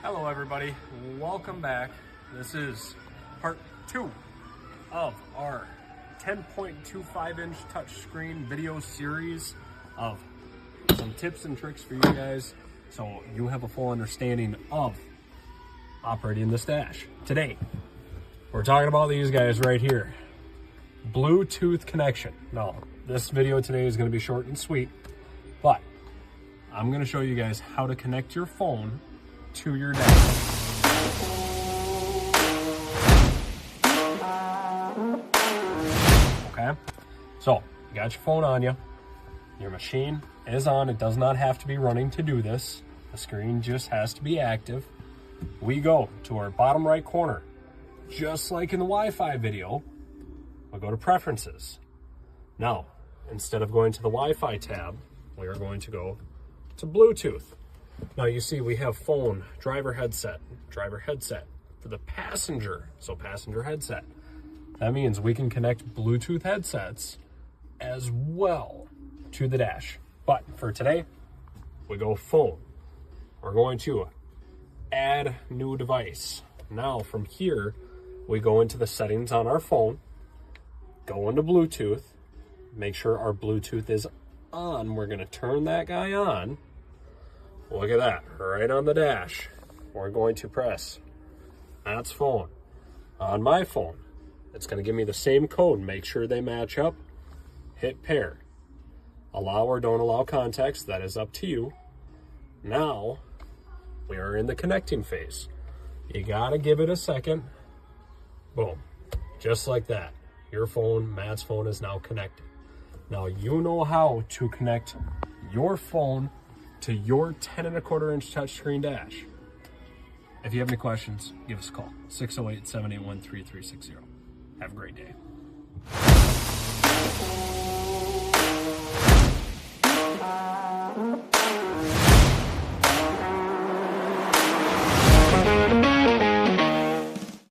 Hello everybody, welcome back. This is part 2 of our 10.25 inch touchscreen video series of some tips and tricks for you guys so you have a full understanding of operating this dash. Today, we're talking about these guys right here. Bluetooth connection. Now, this video today is going to be short and sweet, but I'm going to show you guys how to connect your phone to your dash. Okay, so you got your phone on you, your machine is on, it does not have to be running to do this, the screen just has to be active. We go to our bottom right corner, just like in the Wi-Fi video, we'll go to preferences. Now, instead of going to the Wi-Fi tab, we are going to go to Bluetooth. Now you see we have phone, driver headset for the passenger, so passenger headset. That means we can connect Bluetooth headsets as well to the dash. But for today, we go phone. We're going to add new device. Now from here, we go into the settings on our phone, go into Bluetooth, make sure our Bluetooth is on. We're gonna turn that guy on. Look at that, right on the dash. We're going to press, that's phone. On my phone, it's gonna give me the same code. Make sure they match up, hit pair. Allow or don't allow context, that is up to you. Now, we are in the connecting phase. You gotta give it a second. Boom, just like that. Your phone, Matt's phone is now connected. Now you know how to connect your phone to your 10.25 inch touchscreen dash. If you have any questions, give us a call, 608-781-3360. Have a great day.